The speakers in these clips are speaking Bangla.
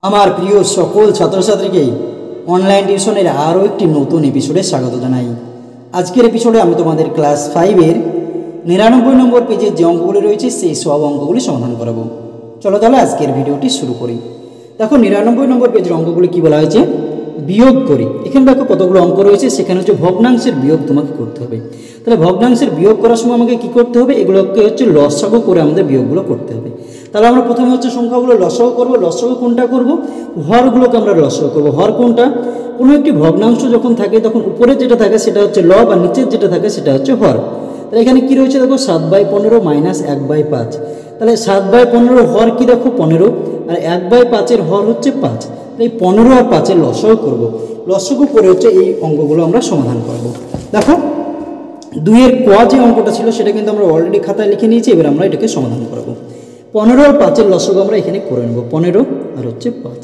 আমার প্রিয় সকল ছাত্রছাত্রীকে অনলাইন টিউশনের আরও একটি নতুন এপিসোডে স্বাগত জানাই। আজকের এপিসোডে আমি তোমাদের ক্লাস 5-এর 99 নম্বর পেজের যে অঙ্কগুলি রয়েছে সেই সব অঙ্কগুলি সমাধান করাবো। চলো তাহলে আজকের ভিডিওটি শুরু করি। দেখো 99 নম্বর পেজের অঙ্কগুলি কী বলা হয়েছে, বিয়োগ করি। এখানে দেখো কতগুলো অঙ্ক রয়েছে, সেখানে হচ্ছে ভগ্নাংশের বিয়োগ তোমাকে করতে হবে। তাহলে ভগ্নাংশের বিয়োগ করার সময় আমাকে কী করতে হবে, এগুলোকে হচ্ছে লসাগু করে আমাদের বিয়োগগুলো করতে হবে। তাহলে আমরা প্রথমে হচ্ছে সংখ্যাগুলো লসাগু করবো। লসাগু কোনটা করব, হরগুলোকে আমরা লসাগু করবো। হর কোনটা, কোনো একটি ভগ্নাংশ যখন থাকে তখন উপরে যেটা থাকে সেটা হচ্ছে লব আর নিচের যেটা থাকে সেটা হচ্ছে হর। তাহলে এখানে কী রয়েছে দেখো 7/15 মাইনাস 1/5। তাহলে 7/15 হর কি দেখো 15, আর 1/5 হর হচ্ছে 5। এই 15 আর 5 লসাগু করবো। লসাগু করে হচ্ছে এই অঙ্কগুলো আমরা সমাধান করব। দেখো 2-এর ক যে অঙ্কটা ছিল সেটা কিন্তু আমরা অলরেডি খাতায় লিখে নিয়েছি, এবার আমরা এটাকে সমাধান করব। 15 আর 5 লসাগু আমরা এখানে করে নেব, 15 আর হচ্ছে 5।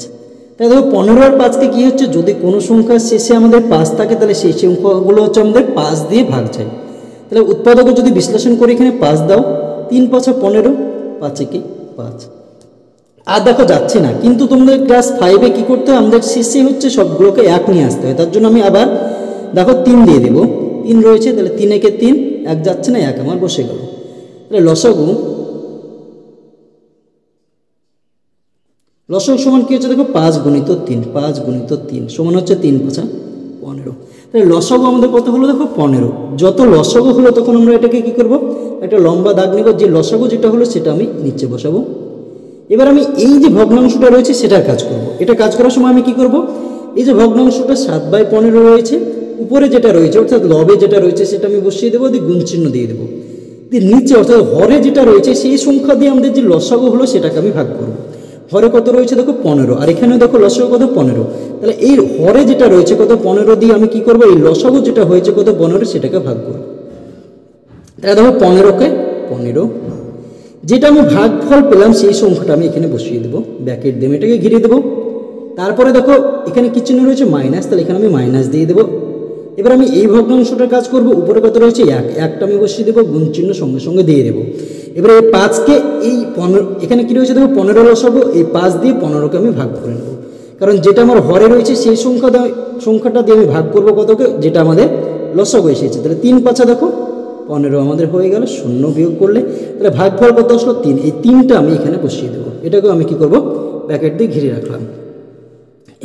তাই দেখো 15 আর 5কে কী হচ্ছে, যদি কোনো সংখ্যার শেষে আমাদের 5 থাকে তাহলে সেই সংখ্যাগুলো হচ্ছে আমাদের 5 দিয়ে ভাগ যায়। তাহলে উৎপাদকে যদি বিশ্লেষণ করে এখানে 5 দাও, 3 × 5 = 15, 5 × 5। আর দেখো যাচ্ছে না, কিন্তু তোমাদের ক্লাস 5-এ কী করতে হয়, আমাদের শেষে হচ্ছে সবগুলোকে 1 নিয়ে আসতে হয়। তার জন্য আমি আবার দেখো 3 দিয়ে দেবো। 3 রয়েছে, তাহলে 3 × 3, 1 যাচ্ছে না, 1 আমার বসে গেল। তাহলে লসাগু সমান কী হচ্ছে দেখো 5 × 3, 5 × 3 সমান হচ্ছে 3 × 5 = 15। তাহলে লসাগু আমাদের কত হলো দেখো 15। যত লসাগু হলো তখন আমরা এটাকে কী করব, একটা লম্বা দাগ নেব, যে লসাগু যেটা হলো সেটা আমি নিচে বসাবো। এবার আমি এই যে ভগ্নাংশটা রয়েছে সেটার কাজ করব। এটা কাজ করার সময় আমি কি করব, এই যে ভগ্নাংশটা 7/15 রয়েছে, উপরে যেটা রয়েছে অর্থাৎ লবে যেটা রয়েছে সেটা আমি বসিয়ে দেবো, দিয়ে গুণ চিহ্ন দিয়ে দেবো। দিয়ে নিচে অর্থাৎ হরে যেটা রয়েছে সেই সংখ্যা দিয়ে আমাদের যে লসাগু হলো সেটাকে আমি ভাগ করব। হরে কত রয়েছে দেখো 15, আর এখানেও দেখো লসাগু কত 15। তাহলে এই হরে যেটা রয়েছে কত 15 দিয়ে আমি কি করব, এই লসাগু যেটা হয়েছে কত 15 সেটাকে ভাগ করব। তাহলে দেখো 15-কে 15, যেটা আমি ভাগফল পেলাম সেই সংখ্যাটা আমি এখানে বসিয়ে দেবো, ব্র্যাকেট দিয়ে এটাকে ঘিরে দেবো। তারপরে দেখো এখানে কি চিহ্ন রয়েছে মাইনাস, তাহলে এখানে আমি মাইনাস দিয়ে দেবো। এবার আমি এই ভগ্নাংশটার কাজ করব, উপরে কত রয়েছে 1, 1টা আমি বসিয়ে দেবো, গুণ চিহ্ন সঙ্গে সঙ্গে দিয়ে দেবো। এবার এই 5কে এই 15, এখানে কি রয়েছে দেখো 15 লসাগু, এই 5 দিয়ে 15কে আমি ভাগ করে নেব, কারণ যেটা আমার হরে রয়েছে সেই সংখ্যাটা দিয়ে আমি ভাগ করব কতকে, যেটা আমাদের লসাগু এসেছে। তাহলে 3 × 5 দেখো 15 আমাদের হয়ে গেল, 0 বিয়োগ করলে তাহলে ভাগফল কত আসলো 3। এই 3টা আমি এখানে বসিয়ে দেবো, এটাকেও আমি কি করব, ব্র্যাকেট দিয়ে ঘিরে রাখলাম।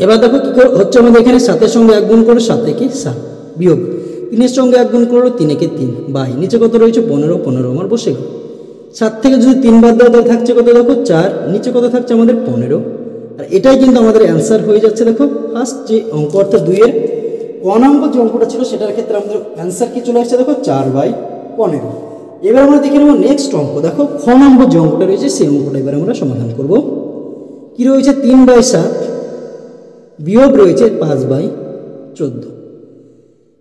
এবার দেখো কী হচ্ছে, আমাদের এখানে 7-এর সঙ্গে 1 গুণ করলো, 7 × 7 বিয়োগ 3-এর সঙ্গে 1 গুণ করলো, 3 × 3 বাই নিচে কত রয়েছে 15, 15 আমার বসে গেল। 7 থেকে যদি 3 বাদ দেওয়া তাহলে থাকছে কত দেখো 4, নিচে কত থাকছে আমাদের 15। আর এটাই কিন্তু আমাদের অ্যান্সার হয়ে যাচ্ছে। দেখো ফার্স্ট যে অঙ্ক অর্থাৎ 2-এর ক নম্বর যে অঙ্কটা ছিল সেটার ক্ষেত্রে আমাদের অ্যান্সার কি চলে আসছে দেখো 4/15। এবার আমরা দেখে নেব নেক্সট অঙ্ক। দেখো খ নম্বর যে অঙ্কটা রয়েছে সেই অঙ্কটা এবার আমরা সমাধান করব। কি রয়েছে 3/7 বিয়োগ রয়েছে 5/14।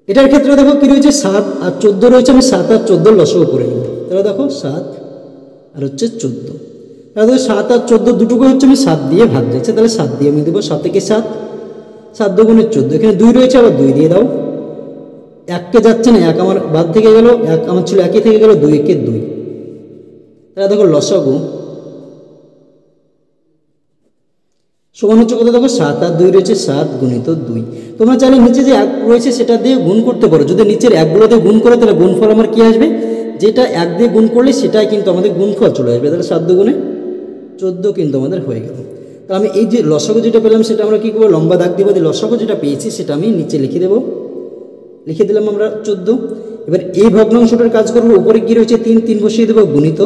এটার ক্ষেত্রে দেখো কি রয়েছে 7 আর 14 রয়েছে, আমি 7 আর 14 লসাগু করে নেব। তাহলে দেখো 7 আর হচ্ছে 14, তাহলে দেখো 7 আর 14 দুটোকে হচ্ছে আমি 7 দিয়ে ভাগ যাচ্ছে, তাহলে 7 দিয়ে আমি দেবো। 7 × 7, 7 × 2 = 14। এখানে 2 রয়েছে, আবার 2 দিয়ে দাও। 1কে যাচ্ছে না, 1 আমার বাদ থেকে গেল, 1 আমার ছিল 1ই থেকে গেল, 2 × 2। তাহলে দেখো লসাগু সমান হচ্ছে কত দেখো 7 আর 2 রয়েছে, 7 × 2। তোমরা চাইলে নিচে যে 1 রয়েছে সেটা দিয়ে গুণ করতে পারো। যদি নিচের 1গুলো দিয়ে গুণ করো তাহলে গুণফল আমার কি আসবে, যেটা 1 দিয়ে গুণ করলে সেটাই কিন্তু আমাদের গুণফল চলে আসবে। তাহলে 7 × 2 = 14 কিন্তু আমাদের হয়ে গেল। তো আমি এই যে লসাগু যেটা পেলাম সেটা আমরা কী করবো, লম্বা দাগ দিব, দিয়ে লসাগু যেটা পেয়েছি সেটা আমি নিচে লিখে দেবো। লিখে দিলাম আমরা 14। এবার এই ভগ্নাংশটার কাজ করবো, উপরে কী রয়েছে 3, 3 বসিয়ে দেবো, গুণিত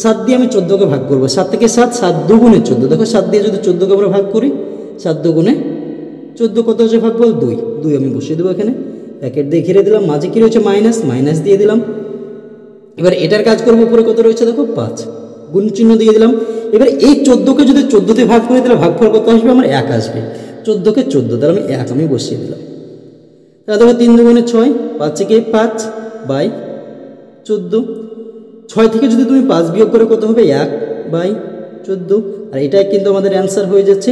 7 দিয়ে আমি 14কে ভাগ করবো। 7 থেকে 7, 7 × 2 = 14। দেখো 7 দিয়ে যদি 14কে আমরা ভাগ করি, 7 × 2 = 14, কত হচ্ছে ভাগফল 2, 2 আমি বসিয়ে দেবো এখানে, প্যাকেট দিয়ে ঘিরে দিলাম। মাঝে কী রয়েছে মাইনাস, মাইনাস দিয়ে দিলাম। এবার এটার কাজ করবো, উপরে কত রয়েছে দেখো 5, গুণ চিহ্ন দিয়ে দিলাম। এবার এই 14কে যদি 14 ভাগ করি তাহলে ভাগফল কত আসবে, আমার 1 আসবে। 14কে 14, তাহলে আমি 1 আমি বসিয়ে দিলাম। তাহলে দেখো 3 × 2 = 6, 5 × 5/14। 6 থেকে যদি তুমি 5 বিয়োগ করে কত হবে 1/14। আর এটাই কিন্তু আমাদের অ্যান্সার হয়ে যাচ্ছে।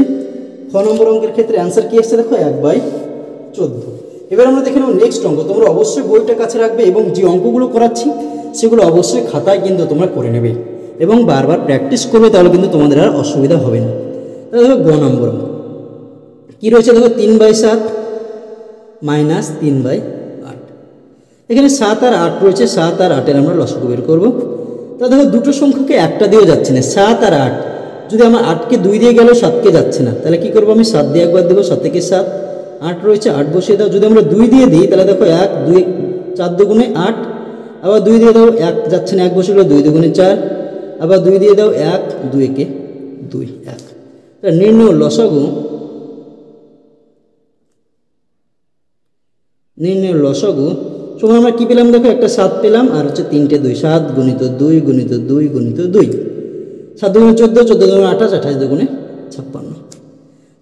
খ নম্বর অঙ্কের ক্ষেত্রে অ্যান্সার কি আসছে দেখো 1/14। এবার আমরা দেখে নেব নেক্সট অঙ্ক। তোমরা অবশ্যই বইটা কাছে রাখবে এবং যে অঙ্কগুলো করাচ্ছি সেগুলো অবশ্যই খাতায় কিন্তু তোমরা করে নেবে এবং বারবার প্র্যাকটিস করবে, তাহলে কিন্তু তোমাদের আর অসুবিধা হবে না। তাহলে দেখো গ নম্বর অঙ্ক কী রয়েছে দেখো 3/7 মাইনাস 3/8। এখানে 7 আর 8 রয়েছে, 7 আর 8-এর আমরা লসাগু বের করবো। তাহলে দেখো দুটো সংখ্যাকে একটা দিয়েও যাচ্ছে না, 7 আর 8। যদি আমার 8কে 2 দিয়ে গেলেও 7কে যাচ্ছে না, তাহলে কী করবো আমি 7 দিয়ে একবার দেবো, 7 থেকে 7, 8 রয়েছে 8 বসিয়ে দাও। যদি আমরা 2 দিয়ে দিই তাহলে দেখো 1 2 4 দুগুণে 8, আবার 2 দিয়ে দাও 1 যাচ্ছে না, 1 বসে গেলো 2 দুগুণে 4, আবার 2 দিয়ে দাও 1 2 একে 2 1। তাহলে নির্ণয় লসাগু সমান আমরা কী পেলাম দেখো, একটা 7 পেলাম আর হচ্ছে 3টে 2, 7 গুণিত 2 গুণিত 2 গুণিত 2, 7 দুগুণে 14, 14 দুগুণে 28, 28 দুগুণে 56।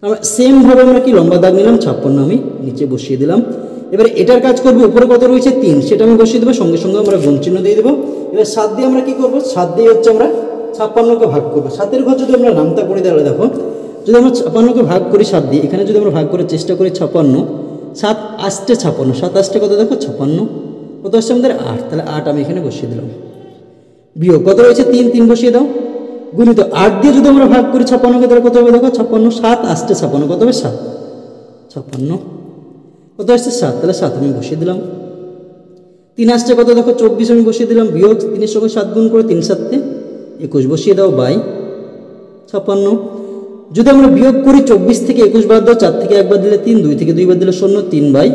আমরা সেমভাবে আমরা কি লম্বা দাগ নিলাম 56 আমি নিচে বসিয়ে দিলাম। এবারে এটার কাজ করবো, উপরে কত রয়েছে 3, সেটা আমি বসিয়ে দেবো, সঙ্গে সঙ্গে আমরা গুণ চিহ্ন দিয়ে দেবো। এবার 7 দিয়ে আমরা কী করবো, 7 দিয়ে হচ্ছে আমরা 56কে ভাগ করবো। 7-এর ঘর যদি আমরা নামতা করি তাহলে দেখো, যদি আমরা 56কে ভাগ করি 7 দিয়ে, এখানে যদি আমরা ভাগ করার চেষ্টা করি 56, 7 8 56, 7 8 কত দেখো 56, কত আসছে আমাদের 8, তাহলে 8 আমি এখানে বসিয়ে দিলাম। বিয়োগ কত রয়েছে 3, 3 বসিয়ে দাও। গুণিত 8 দিয়ে যদি আমরা ভাগ করি 56কে, তাহলে কত হবে দেখো 56, 7 8 56, কত হবে 7, 56 কত আসছে 7, তাহলে 7 আমি বসিয়ে দিলাম। 3 আসছে কত দেখো 24 আমি বসিয়ে দিলাম। বিয়োগ 3-এর সঙ্গে 7 গুণ করে 3 7 21 বসিয়ে দাও বাই 56। যদি আমরা বিয়োগ করি 24 থেকে 21 বাদ দাও, 4 থেকে 1 বাদ দিলে 3, 2 থেকে 2 বাদ দিলে 0, 3/56।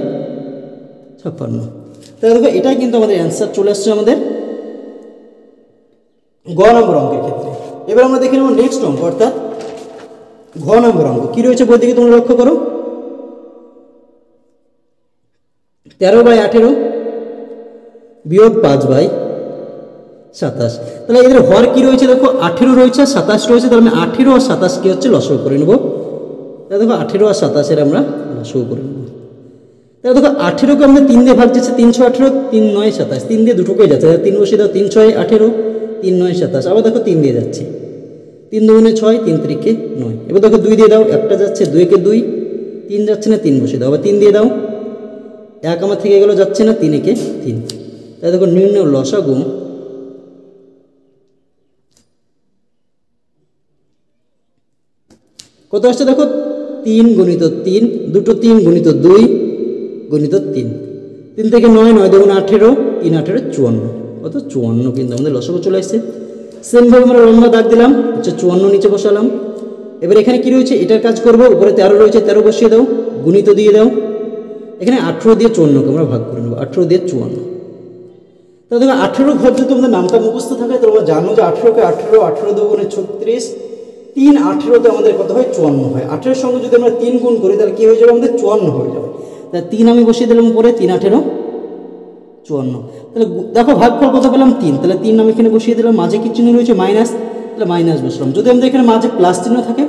তাহলে দেখো এটাই কিন্তু আমাদের অ্যান্সার চলে আসছে আমাদের গ নম্বর অঙ্কের ক্ষেত্রে। এবার আমরা দেখে নেব নেক্সট অঙ্ক, অর্থাৎ ঘ নম্বর অঙ্ক। কী রয়েছে বই দিকে তোমরা লক্ষ্য করো, 13/18 বিয়োগ 5/27। তাহলে এদের হর কী রয়েছে দেখো, 18 রয়েছে 27 রয়েছে, তাহলে আমি 18 আর 27কে হচ্ছে লসাগু করে নেব। তাহলে দেখো 18 আর 27-এর আমরা লসাগু করে নেব। তাহলে দেখো 18কে আমরা 3 দিয়ে ভাগ যাচ্ছে, 3×18 3 9 27, 3 দিয়ে দুটোকেই যাচ্ছে, 3 বসিয়ে দাও, 3 6 18, 3 9 27, আবার দেখো 3 দিয়ে যাচ্ছে, 3 দুগুণে 6, 3 3-কে 9। এবার দেখো 2 দিয়ে দাও, একটা যাচ্ছে 2 একে 2, 3 যাচ্ছে না, 3 বসিয়ে দাও, আবার 3 দিয়ে দাও, 1 আমার থেকে গেল যাচ্ছে না, 3 একে 3। তাহলে দেখো নির্ণয় লসাগু কত আসছে দেখো, 3 গুণিত 3, দুটো 3 গুণিত 2 গুণিত 3, 3 থেকে 9, 9 দুগুণে 18, 3 18 54, কত 54 কিন্তু আমাদের লসাগু চলে আসছে। সেমভাবে আমরা লম্বা দাগ দিলাম, হচ্ছে 54 নিচে বসালাম। এবার এখানে কি রয়েছে, এটার কাজ করবো, উপরে 13 রয়েছে, 13 বসিয়ে দাও, গুণিত দিয়ে দাও, এখানে 18 দিয়ে 54কে আমরা ভাগ করে নেবো, 18 দিয়ে 54। তাহলে দেখো 18 ঘর যদি তোমাদের নামটা মুখস্থ থাকে, তোমরা জানো যে 18কে 18, 18 দুগুণে 36, 3 18তে আমাদের কত হয় 54 হয়। 18-এর সঙ্গে যদি আমরা 3 গুণ করি তাহলে কী হয়ে যাবে, আমাদের 54 হয়ে যাবে। তাহলে 3 আমি বসিয়ে দিলাম উপরে, 3 18 54। তাহলে দেখো ভাগফল কত পেলাম 3, তাহলে 3 আমি এখানে বসিয়ে দিলাম, মাঝে কি চিহ্ন রয়েছে মাইনাস, তাহলে মাইনাস বসলাম। যদি আমাদের এখানে মাঝে প্লাস চিহ্ন থাকে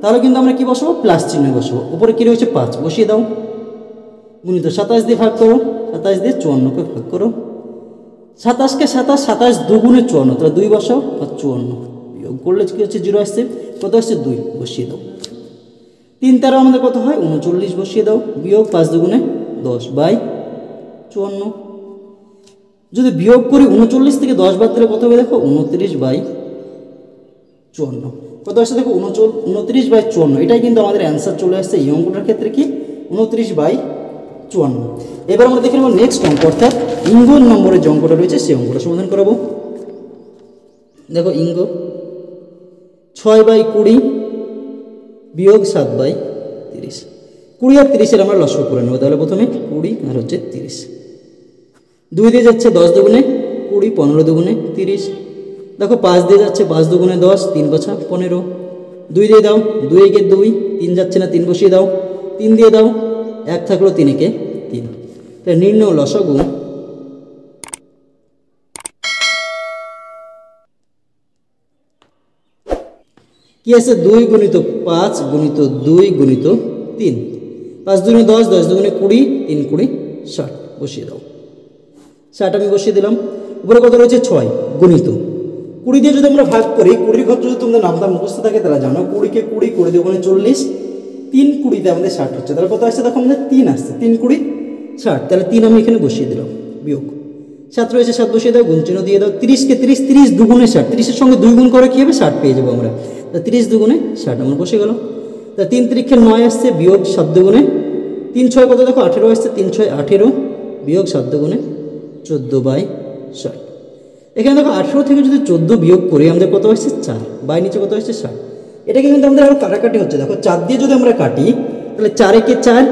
তাহলে কিন্তু আমরা কি বসাবো, প্লাস চিহ্ন বসাবো। উপরে কি রয়েছে 5 বসিয়ে দাও, গুণিত 27 দিয়ে ভাগ করো, 27 দিয়ে 54কে ভাগ করো, 27কে 27, 27 দুগুণে 54, তাহলে 2 বসাও আর 54 বিয়োগ করলে কি হচ্ছে 0 আসছে, কত আসছে 2 বসিয়ে দাও। 3 13 আমাদের কত হয় 39 বসিয়ে দাও, বিয়োগ 5 দুগুণে 10/54। যদি বিয়োগ করি 39 থেকে 10 বাদ দিলে কত হবে দেখো, 29/54, কত আসছে দেখো 29/54। এটাই কিন্তু আমাদের অ্যান্সার চলে আসছে এই অঙ্কটার ক্ষেত্রে, কি 29/54। এবার আমরা দেখে নেব নেক্সট অঙ্ক, অর্থাৎ ইঙ্গ নম্বরের যে অঙ্কটা রয়েছে সেই অঙ্কটা সমাধান করাবো। দেখো ইঙ্গ 6/20 বিয়োগ 7/30, 20 আর 30-এর আমরা লসাগু করে নেবো। তাহলে প্রথমে 20 আর হচ্ছে 30, 2 দিয়ে যাচ্ছে 10 দুগুণে 20, 15 দুগুণে 30, দেখো 5 দিয়ে যাচ্ছে 5 দুগুণে 10, 3 5 15, 2 দিয়ে দাও, 2 একে 2, 3 যাচ্ছে না, 3 বসিয়ে দাও, 3 দিয়ে দাও, 1 থাকলো 3 একে 3। তাহলে নির্ণয় লসাগু কি আছে, 2 গুণিত 5 গুণিত 2 গুণিত 3, 5 দুগুণে 10, 10 দুগুণে 20, 3 20 60 বসিয়ে দাও, 60 আমি বসিয়ে দিলাম। উপরে কত রয়েছে 6 গুণিত 20 দিয়ে যদি আমরা ভাগ করি, 20 ঘর যদি তোমাদের নামটা মুখস্থ থাকে তাহলে জানো, 20কে 20, 20 দুগুণে 40, 3 20-তে আমাদের 60 হচ্ছে। তাহলে কত আসছে দেখো আমাদের 3 আসছে, 3 20 60, তাহলে 3 আমি এখানে বসিয়ে দিলাম, বিয়োগ 7 রয়েছে 7 বসিয়ে দাও, গুণ চিহ্ন দিয়ে দাও। 30কে 30, 30 দুগুণে 60, 30-এর সঙ্গে 2 গুণ করে কী হবে 60 পেয়ে যাবো আমরা। তা 30 দুগুণে 60 আমার বসে গেল। তা 3 3 9 আসছে, বিয়োগ 7 দুগুণে 3 6 কত দেখো 18 আসছে, 3 6 18 বিয়োগ 7 দুগুণে 14/60। এখানে দেখো 18 থেকে যদি 14 বিয়োগ করি আমাদের কত আসছে 4, বাই নিচে কত আসছে 60। এটাকে কিন্তু আমাদের আরও কাটাকাটি হচ্ছে, দেখো 4 দিয়ে যদি আমরা কাটি তাহলে 4 একে 4,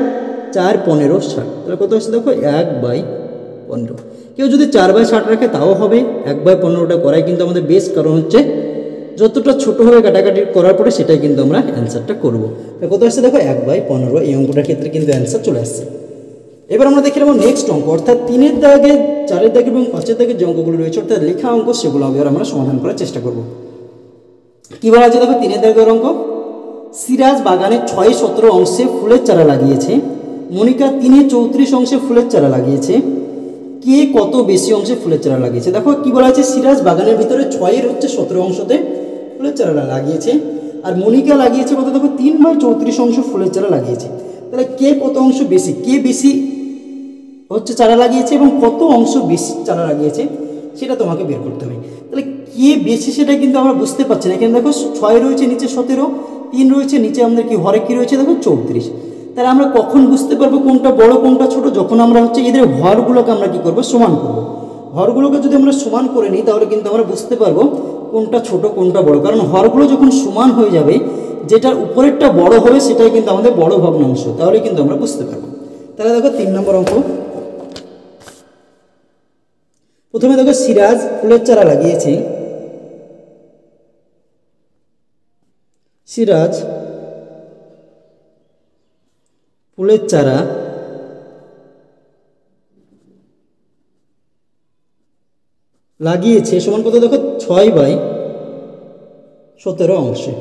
4 15 60, তাহলে কত আসছে দেখো 1/15। কেউ যদি 4/60 রাখে তাও হবে, 1/15টা করাই কিন্তু আমাদের বেশ, কারণ হচ্ছে যতটা ছোটো হবে কাটাকাটি করার পরে সেটাই কিন্তু আমরা অ্যান্সারটা করবো। কত আসছে দেখো 1/15, এই অঙ্কটার ক্ষেত্রে কিন্তু অ্যান্সার চলে আসছে। এবার আমরা দেখে নেব নেক্সট অঙ্ক, অর্থাৎ 3-এর দাগে 4-এর দাগে এবং 5-এর দাগে যে অঙ্কগুলো রয়েছে অর্থাৎ লেখা অঙ্ক, সেগুলো এবার আমরা সমাধান করার চেষ্টা করব। কী বলা আছে দেখো 3-এর দাগের অঙ্ক, সিরাজ বাগানে 6/17 অংশে ফুলের চারা লাগিয়েছে, মনিকা 3/34 অংশে ফুলের চারা লাগিয়েছে, কে কত বেশি অংশে ফুলের চারা লাগিয়েছে। দেখো কি বলা আছে, সিরাজ বাগানের ভিতরে 6/17 অংশতে ফুলের চারা লাগিয়েছে, আর মনিকা লাগিয়েছে কত দেখো 3/34 অংশ ফুলের চারা লাগিয়েছে। তাহলে কে কত অংশ বেশি, কে বেশি হচ্ছে চারা লাগিয়েছে এবং কত অংশ বেশি চারা লাগিয়েছে সেটা তোমাকে বের করতে হবে। তাহলে কে বেশি সেটা কিন্তু আমরা বুঝতে পারছি না। এখানে দেখো 6 রয়েছে, নিচে 17, 3 রয়েছে, নিচে আমাদের কি হরে কি রয়েছে দেখো 34। তাহলে আমরা কখন বুঝতে পারবো কোনটা বড় কোনটা ছোট, যখন আমরা হচ্ছে এদের হরগুলোকে আমরা কি করব সমান করব। হরগুলোকে যদি আমরা সমান করে নিই তাহলে কিন্তু আমরা বুঝতে পারবো কোনটা ছোট কোনটা বড়, কারণ হরগুলো যখন সমান হয়ে যাবে যেটার উপরেরটা বড় হবে সেটাই কিন্তু আমাদের বড় ভগ্নাংশ, তাহলে কিন্তু আমরা বুঝতে পারবো। তাহলে দেখো 3 নম্বর অঙ্ক, প্রথমে দেখো সিরাজ ফুলের চারা লাগিয়েছে, সিরাজ ফুলের চারা লাগিয়েছে সমান কত দেখো 6/17 অংশে।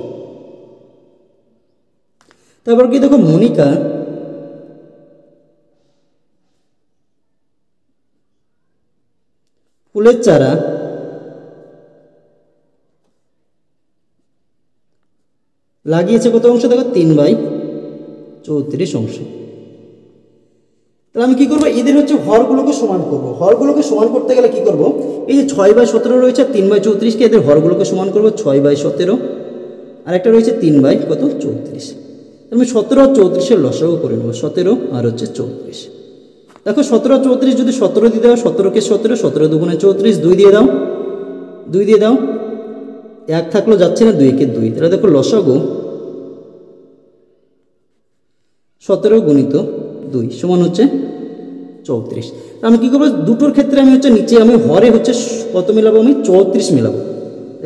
তারপর কি দেখো মনিকা ফুলের চারা লাগিয়েছে কত অংশ দেখো 3/34 অংশ। তাহলে আমি কি করবো, এদের হচ্ছে হরগুলোকে সমান করব। হরগুলোকে সমান করতে গেলে কি করব, এই যে 6/17 রয়েছে 3/34কে এদের হরগুলোকে সমান করব 6/17, আর একটা রয়েছে 3/34। আমি 17 আর 34-এর লসাগু করে নেবো, 17 আর হচ্ছে 34। দেখো 17 আর 34 যদি 17 দিয়ে দাও, 17কে 17, 17 দুগুণে 34, 2 দিয়ে দাও, 2 দিয়ে দাও, 1 থাকলো যাচ্ছে না, 2 কে 2। তাহলে দেখো লসাগু 17 গুণিত 2 সমান হচ্ছে 34। আমি কী করবো, দুটোর ক্ষেত্রে আমি হচ্ছে নিচে আমি হরে হচ্ছে কত মেলাবো, আমি 34 মেলাবো,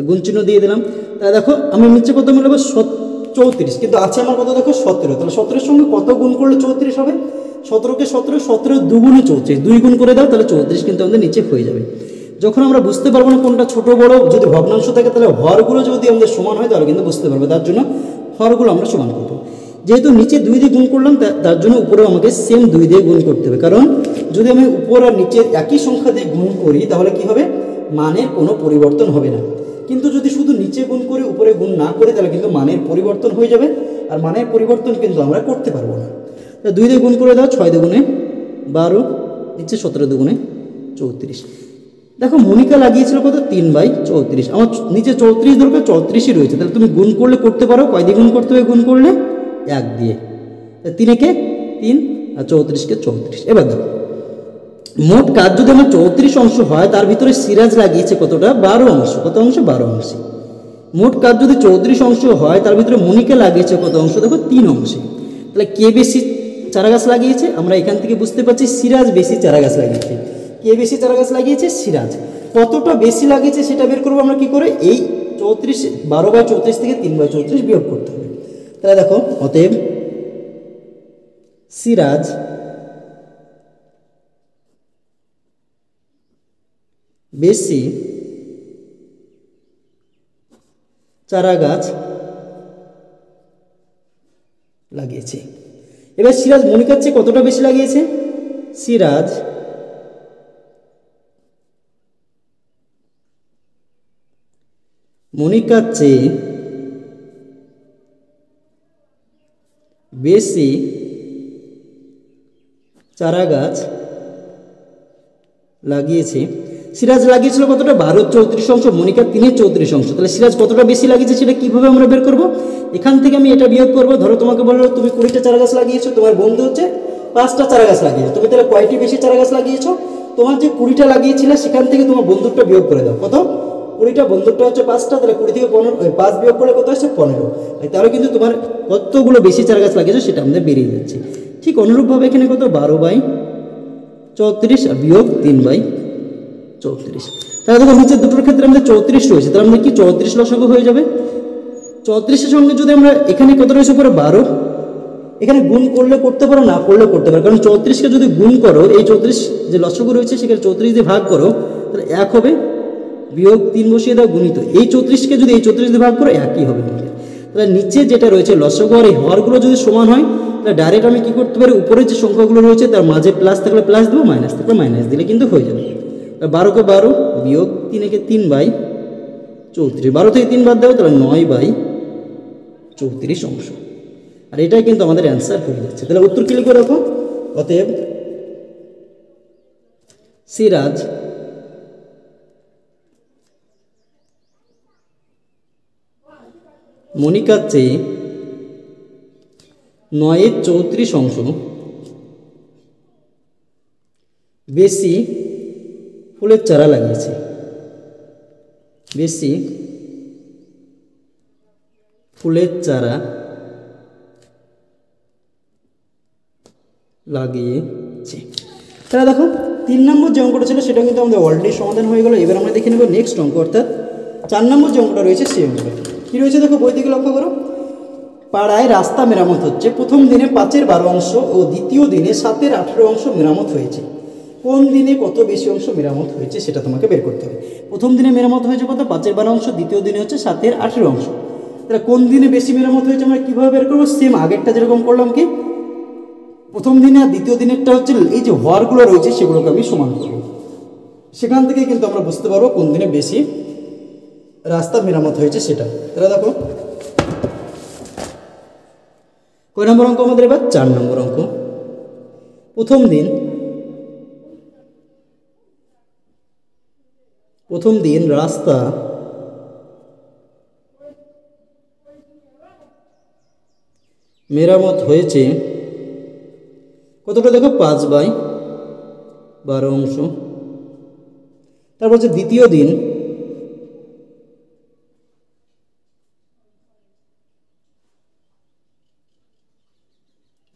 গুণ চিহ্ন দিয়ে দিলাম। তাহলে দেখো আমি নিচে কত মেলাবো 34, কিন্তু আছে আমার কত দেখো 17। তাহলে 17-এর সঙ্গে কত গুণ করলে 34 হবে, 17কে 17, 17 দুগুণে 34, 2 গুণ করে দাও, তাহলে 34 কিন্তু আমাদের নিচে হয়ে যাবে। যখন আমরা বুঝতে পারবো না কোনটা ছোট বড়, যদি ভগ্নাংশ থাকে তাহলে হরগুলো যদি আমাদের সমান হয় তাহলে কিন্তু বুঝতে পারবো, তার জন্য হরগুলো আমরা সমান করবো। যেহেতু নিচে 2 দিয়ে গুণ করলাম তার জন্য উপরেও আমাকে সেম 2 দিয়ে গুণ করতে হবে, কারণ যদি আমি উপর আর নিচে একই সংখ্যা দিয়ে গুণ করি তাহলে কি হবে, মানের কোনো পরিবর্তন হবে না। কিন্তু যদি শুধু নিচে গুণ করে উপরে গুণ না করে তাহলে কিন্তু মানের পরিবর্তন হয়ে যাবে, আর মানের পরিবর্তন কিন্তু আমরা করতে পারবো না। তা 2 দিয়ে গুণ করে দাও, 6 দুগুণে 12, নিচে 17 দুগুণে 34। দেখো মনিকা লাগিয়েছিল কত 3/34, আমার নিচে 34 দরকার, 34ই রয়েছে। তাহলে তুমি গুণ করলে করতে পারো, কয় দিয়ে গুণ করতে হবে, গুণ করলে 1 দিয়ে। 3-কে 3 আর 34-কে 34। এবার দেখো মোট কাজ যদি আমার 34 অংশ হয়, তার ভিতরে সিরাজ লাগিয়েছে কতটা 12 অংশ, কত অংশ 12 অংশে। মোট কাজ যদি 34 অংশ হয়, তার ভিতরে মনিকা লাগিয়েছে কত অংশ দেখো 3 অংশে। তাহলে কে বেশি চারা গাছ লাগিয়েছে, আমরা এখান থেকে বুঝতে পারছি সিরাজ বেশি চারা গাছ লাগিয়েছে। কে বেশি চারা গাছ লাগিয়েছে, সিরাজ। কতটা বেশি লাগিয়েছে সেটা বের করবো আমরা কি করে, এই 34 12/34 থেকে 3/34 বিয়োগ করতে হবে। তাহলে দেখো অতএব সিরাজ বেশি চারা গাছ লাগিয়েছে। এবার সিরাজ মনিকার চেয়ে কতটা বেশি লাগিয়েছে, সিরাজ মনিকার চেয়ে বেশি চারা গাছ লাগিয়েছে, সিরাজ লাগিয়েছিল কতটা 12/34, মনিকা 3/34। তাহলে সিরাজ কতটা বেশি লাগিয়েছে সেটা কীভাবে আমরা বের করব? এখান থেকে আমি এটা বিয়োগ করবো। ধরো তোমাকে বললো তুমি 20টা চারা গাছ লাগিয়েছো, তোমার বন্ধু হচ্ছে 5টা চারা গাছ লাগিয়েছো, তুমি তাহলে কয়টি বেশি চারা গাছ লাগিয়েছো? তোমার যে 20টা লাগিয়েছিলে সেখান থেকে তোমার বন্ধুরটা বিয়োগ করে দাও। কত? 20টা, বন্ধুরটা হচ্ছে 5টা, তাহলে 20 থেকে 5 বিয়োগ করলে কত আসছে? 15। তাহলে কিন্তু তোমার কতগুলো বেশি চারা গাছ লাগিয়েছো সেটা আমাদের বেরিয়ে যাচ্ছে। ঠিক অনুরূপভাবে এখানে কত? 12/34 আর বিয়োগ 3/34। তাহলে দেখো নিচের দুটোর ক্ষেত্রে আমাদের 34 রয়েছে, তাহলে আমরা কি 34 লসাগু হয়ে যাবে। 34-এর সঙ্গে যদি আমরা এখানে কত রয়েছে পরে 12, এখানে গুণ করলে করতে পারো, না করলে করতে পারো, কারণ 34কে যদি গুণ করো, এই 34 যে লসাগু রয়েছে সেখানে 34 দিয়ে ভাগ করো, তাহলে 1 হবে, বিয়োগ 3 বসিয়ে দাও, গুণিত এই 34কে যদি এই 34 দিয়ে ভাগ করো 1ই হবে আমাদের। তাহলে নিচে যেটা রয়েছে লসাগু আর এই হরগুলো যদি সমান হয়, তাহলে ডাইরেক্ট আমি কী করতে পারি, উপরে যে সংখ্যাগুলো রয়েছে তার মাঝে প্লাস থাকলে প্লাস দেবো, মাইনাস থাকলে মাইনাস দিলে কিন্তু হয়ে যাবে। 12কে 12 বিয়োগ 3-একে 3/34, 12 থেকে 3 বাদ দেবো, তাহলে 9/34। আর এটাই কিন্তু আমাদের অ্যান্সার হয়ে যাচ্ছে। তাহলে উত্তর কি লিখে রাখো? অতএব সিরাজ মনিকার চেয়ে 9/34 বেশি ফুলের চারা লাগিয়েছে, বেশি ফুলের চারা লাগিয়েছে। তাহলে দেখো 3 নম্বর যে অঙ্কটা ছিল সেটা কিন্তু আমাদের অলরেডি সমাধান হয়ে গেল। এবার আমরা দেখে নেব নেক্সট অঙ্ক, অর্থাৎ 4 নম্বর যে অঙ্কটা রয়েছে সেই অঙ্কটা কী রয়েছে দেখো, বই দিকে লক্ষ্য করো। পাড়ায় রাস্তা মেরামত হচ্ছে, প্রথম দিনে 5/12 ও দ্বিতীয় দিনে 7/18 মেরামত হয়েছে। কোন দিনে কত বেশি অংশ মেরামত হয়েছে সেটা তোমাকে বের করতে হবে। প্রথম দিনে মেরামত হয়েছে কত? 5/12, দ্বিতীয় দিনে হচ্ছে 7/18। তাহলে কোন দিনে বেশি মেরামত হয়েছে আমরা কীভাবে বের করবো? সেম আগেরটা যেরকম করলাম, কি প্রথম দিনে আর দ্বিতীয় দিনেরটা হচ্ছে এই যে হরগুলো রয়েছে সেগুলোকে আমি সমান করব, সেখান থেকে কিন্তু আমরা বুঝতে পারবো কোন দিনে বেশি রাস্তা মেরামত হয়েছে সেটা। তাহলে দেখো কয় নম্বর অঙ্ক আমাদের? এবার 4 নম্বর অঙ্ক। প্রথম দিন রাস্তা মেরামত হয়েছে কতটা দেখো? 5/12। তারপর হচ্ছে দ্বিতীয় দিন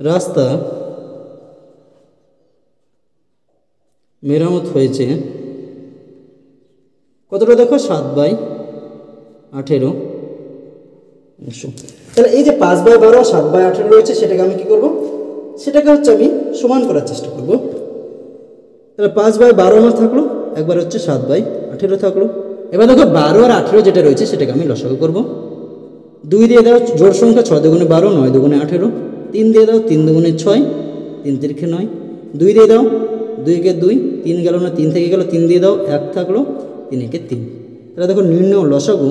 রাস্তা মেরামত হয়েছে কতটা দেখো? 7/18। তাহলে এই যে 5/12 আর 7/18 রয়েছে সেটাকে আমি কি করব? সেটাকে হচ্ছে আমি সমান করার চেষ্টা করব। তাহলে 5/12 আমার থাকলো, একবার হচ্ছে 7/18 থাকলো। এবার দেখো 12 আর 18 যেটা রয়েছে সেটাকে আমি লসাগু করব। 2 দিয়ে দাও জোড় সংখ্যা, 6 দুগুণে 12, 9 দুগুণে 18। 3 দিয়ে দাও, 3 দুগুণে 6, 3 তিরিখে 9। 2 দিয়ে দাও, 2-কে 2, 3 গেল না, 3 থেকে গেল, 3 দিয়ে দাও, 1 থাকলো, 3-একে 3। তাহলে দেখো নির্ণয় লসাগু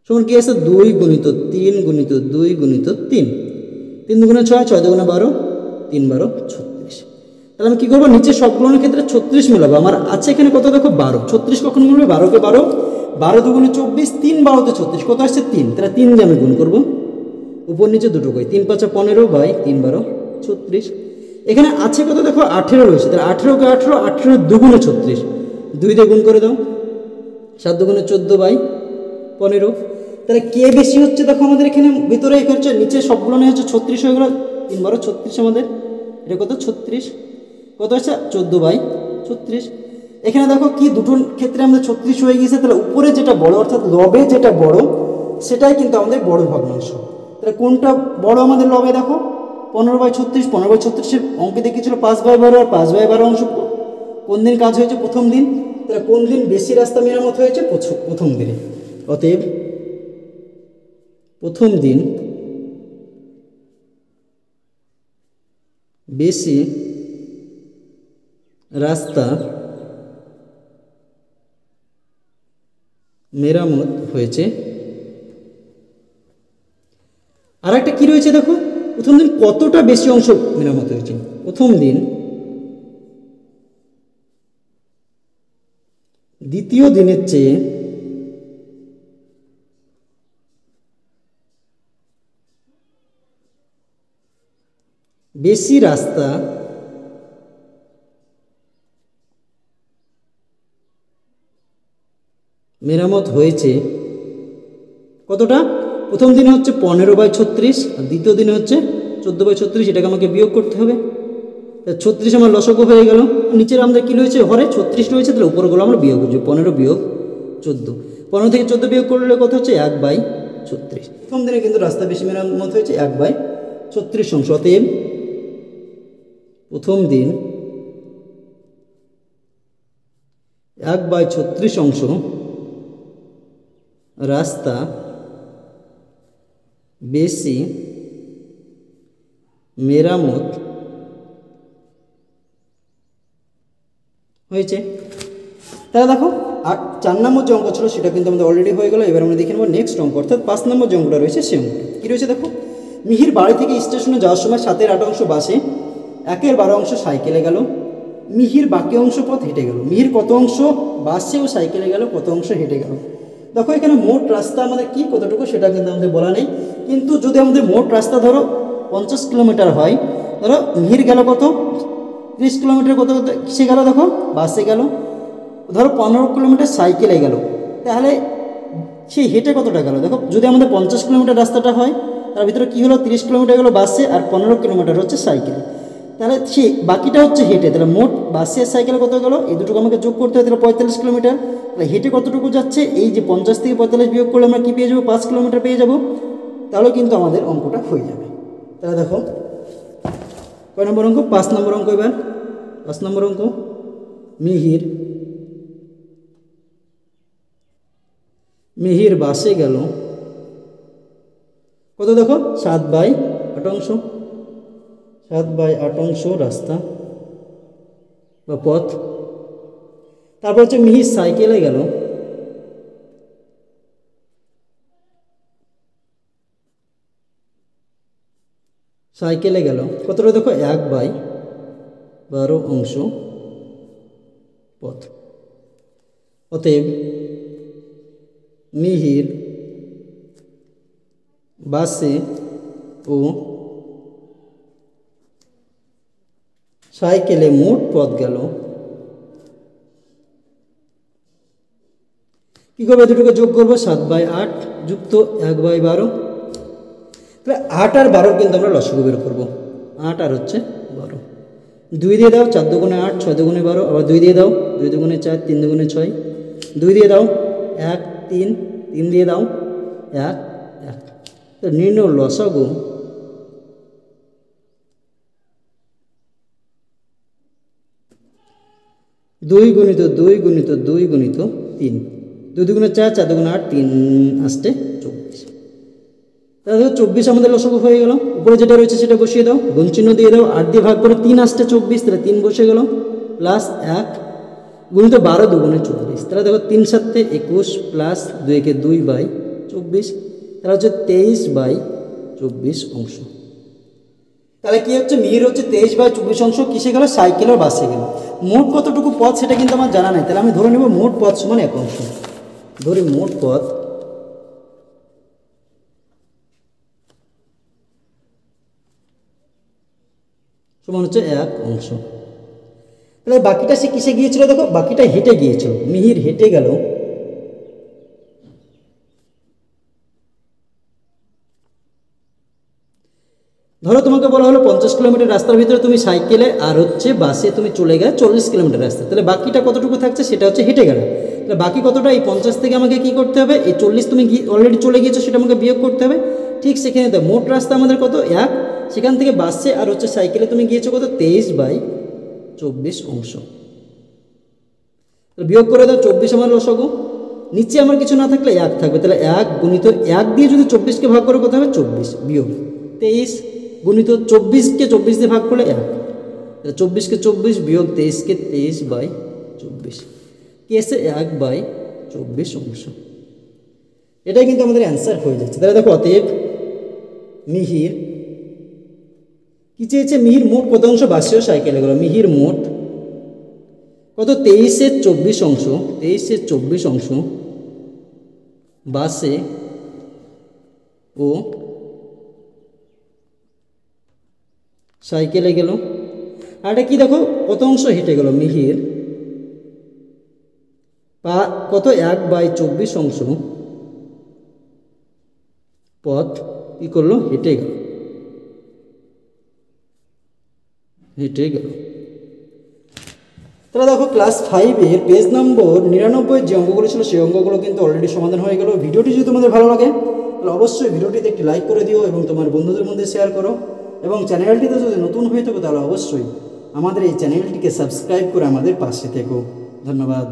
সমান কি আছে? 2 গুণিত 3 গুণিত 2 গুণিত 3, 3 দুগুণে 6, 6 দুগুণে 12, 3-12 36। তাহলে আমি কী করবো? নিচে সবগুলোর ক্ষেত্রে 36 মেলাবো। আমার আছে এখানে কত দেখো? 12। 36 কখন মিলবে? 12-কে 12, 12 দুগুণে 24, 3-12-তে 36, কত আসছে? 3। তাহলে 3 দিয়ে আমি গুণ করবো, উপর নিচে দুটো কই, 3-5 15 বাই 3-12 36। এখানে আছে কত দেখো? 18 রয়েছে, তাহলে 18-কে 18, 18 দুগুণে 36, 2 দিয়ে গুণ করে দাও, 7 দুগুণে 14 বাই 15। তাহলে কে বেশি হচ্ছে দেখো আমাদের এখানে ভিতরে, এখানে হচ্ছে নিচে সবগুলো নিয়ে হচ্ছে 36 হয়ে গেলো, 3-12 36 আমাদের, এটা কত? 36, কত হচ্ছে? 14/36। এখানে দেখো কি দুটোর ক্ষেত্রে আমাদের 36 হয়ে গিয়েছে। তাহলে উপরে যেটা বড় অর্থাৎ লবে যেটা বড় সেটাই কিন্তু আমাদের বড় ভগ্নাংশ। তাহলে কোনটা বড় আমাদের লবে? দেখো 15/36, 15/36-এর অঙ্কে দেখিয়েছিল 5/12 আর 5/12 অংশ কোন দিন কাজ হয়েছে? প্রথম দিন। তাহলে কোন দিন বেশি রাস্তা মেরামত হয়েছে? প্রথম দিনে। অতএব প্রথম দিন বেশি রাস্তা মেরামত হয়েছে। আর একটা কী রয়েছে দেখো, প্রথম দিন কতটা বেশি অংশ মেরামত হয়েছে। প্রথম দিন দ্বিতীয় দিনের চেয়ে বেশি রাস্তা মেরামত হয়েছে। কতটা? প্রথম দিনে হচ্ছে 15/36 আর দ্বিতীয় দিনে হচ্ছে 14/36। এটাকে আমাকে বিয়োগ করতে হবে। 36 আমার লসগু হয়ে গেল। নিচের আমাদের কী রয়েছে, হরে 36 রয়েছে, তাহলে উপরগুলো আমরা বিয়োগ করছি। 15 বিয়োগ 14, 15 থেকে 14 বিয়োগ করলে কত হচ্ছে 1/36। প্রথম দিনে কিন্তু রাস্তা বেশি মেরামত হয়েছে 1/36 অংশ। অতএব প্রথম দিন 1/36 অংশ রাস্তা বেশি মেরামত হয়েছে। তাহলে দেখো, আর 4 নম্বর যে অঙ্ক ছিল সেটা কিন্তু আমাদের অলরেডি হয়ে গেল। এবার আমরা দেখে নেব নেক্সট অঙ্ক, অর্থাৎ 5 নম্বর যে অঙ্কটা রয়েছে সে অঙ্কটা কী রয়েছে দেখো। মিহির বাড়ি থেকে স্টেশনে যাওয়ার সময় 7-এর 8 অংশ বাসে, 1-এর 12 অংশ সাইকেলে গেল, মিহির বাকি অংশ পথ হেঁটে গেল। মিহির কত অংশ বাসে ও সাইকেলে গেল, কত অংশ হেঁটে গেল। দেখো এখানে মোট রাস্তা আমাদের কি কতটুকু সেটা কিন্তু আমাদের বলা নেই, কিন্তু যদি আমাদের মোট রাস্তা ধরো 50 কিলোমিটার হয়, ধরো মিহির গেল কত 30 কিলোমিটার, কত কিসে গেল দেখো বাসে গেল, ধরো 15 কিলোমিটার সাইকেলে গেল, তাহলে সেই হেঁটে কতটা গেল দেখো। যদি আমাদের 50 কিলোমিটার রাস্তাটা হয়, তার ভিতরে কী হলো 30 কিলোমিটার গেলো বাসে আর 15 কিলোমিটার হচ্ছে সাইকেলে, তাহলে সে বাকিটা হচ্ছে হেঁটে। তাহলে মোট বাসে আর সাইকেলে কত গেলো, এই দুটোকে আমাকে যোগ করতে হয়, তাহলে 45 কিলোমিটার। তাহলে হেঁটে কতটুকু যাচ্ছে, এই যে 50 থেকে 45 বিয়োগ করলে আমরা কী পেয়ে যাবো, 5 কিলোমিটার পেয়ে যাব। তাহলে কিন্তু আমাদের অঙ্কটা হয়ে যাবে। তাহলে দেখো কয় নম্বর অঙ্ক, 5 নম্বর অঙ্ক। এবার 5 নম্বর অঙ্ক, মিহির বাসে গেল কত দেখো 7/8 অংশ, 7/8 অংশ রাস্তা বা পথ। তারপর হচ্ছে মিহির সাইকেলে গেল কতটা দেখো 1/12 অংশ পথ। অতএব মিহির বাসে ও সাইকেলে মোট পথ গেল, কী করবো দুটোকে যোগ করবো, 7/8 যুক্ত 1/12। তাহলে 8 আর 12 কিন্তু আমরা লসগু বের করবো। 8 আর হচ্ছে 12, 2 দিয়ে দাও, 4 দুগুণে 8, 6 দুগুণে 12, আবার 2 দিয়ে দাও, 2 দুগুণে 4, 3 দুগুণে 6, 2 দিয়ে দাও 1, 3, 3 দিয়ে দাও 1, 1। তো নির্ণয় লসগু দুই গুণিত 2 গুণিত 2 গুণিত 3, 2 দুগুণে 4, 4 দুগুণে 8, 3 আসতে 24। তাহলে 24 আমাদের লসগু হয়ে গেল। উপরে যেটা রয়েছে সেটা বসিয়ে দাও, গুণ চিহ্ন দিয়ে দাও, 8 দিয়ে ভাগ করে 3 আসতে 24, তাহলে 3 বসে গেল, প্লাস 1 গুণিত 12 দুগুণে 24। তাহলে দেখো 3 7 21 প্লাস 2 কে 2/24, তাহলে হচ্ছে 23/24 অংশ। তাহলে কি হচ্ছে, মিহির হচ্ছে 23/24 অংশ কিসে গেল, সাইকেল ও বাসে গেল। মোট কতটুকু পথ সেটা কিন্তু আমার জানা নাই, তাহলে আমি ধরে নেব মোট পথ সমান 1 অংশ। ধরি মোট পথ সমান হচ্ছে 1 অংশ। তাহলে বাকিটা সে কিসে গিয়েছিল দেখো, বাকিটা হেঁটে গিয়েছিল। মিহির হেঁটে গেল ধরো তোমাকে বলা হলো 50 কিলোমিটার রাস্তার ভিতরে তুমি সাইকেলে আর হচ্ছে বাসে তুমি চলে গেলে 40 কিলোমিটার রাস্তা, তাহলে বাকিটা কতটুকু থাকছে সেটা হচ্ছে হেঁটে গেল। তাহলে বাকি কতটা, এই 50 থেকে আমাকে কি করতে হবে, এই 40 তুমি অলরেডি চলে গিয়েছো সেটা আমাকে বিয়োগ করতে হবে। ঠিক সেখানে তো মোট রাস্তা আমাদের কত 1, সেখান থেকে বাসে আর হচ্ছে সাইকেলে তুমি গিয়েছো কত 23/24 অংশ। বিয়োগ করে দাও, 24 আমার লসগু, নিচে আমার কিছু না থাকলে 1 থাকবে, তাহলে 1 গুণিত 1 দিয়ে যদি 24কে ভাগ করো কত হবে 24, বিয়োগ 23 গুণিত 24কে 24 দিয়ে ভাগ করলে 1, তাহলে 24কে 24 বিয়োগ 23কে 23/24, কি এসে 1/24 অংশ। এটাই কিন্তু আমাদের অ্যান্সার হয়ে যাচ্ছে। তাহলে দেখো অতএব মিহির কি চেয়েছে, মিহির মোট কত অংশ বাসে ও সাইকেলে গেল। মিহির মোট কত, 23/24 অংশ, 23/24 অংশ বাসে ও সাইকেলে গেল। আর এটা কি দেখো, কত অংশ হেঁটে গেল, মিহির কত 1/24 অংশ পথ কি করলো, হেঁটে গেল, হেঁটে গেল। তাহলে দেখো ক্লাস 5-এর পেজ নম্বর 99 যে অঙ্কগুলো ছিল সেই অঙ্কগুলো কিন্তু অলরেডি সমাধান হয়ে গেল। ভিডিওটি যদি তোমাদের ভালো লাগে তাহলে অবশ্যই ভিডিওটিতে একটি লাইক করে দিও এবং তোমার বন্ধুদের মধ্যে শেয়ার করো, এবং চ্যানেলটিতে যদি নতুন হয়ে থাকো তাহলে অবশ্যই আমাদের এই চ্যানেলটিকে সাবস্ক্রাইব করে আমাদের পাশে থেকো। ধন্যবাদ।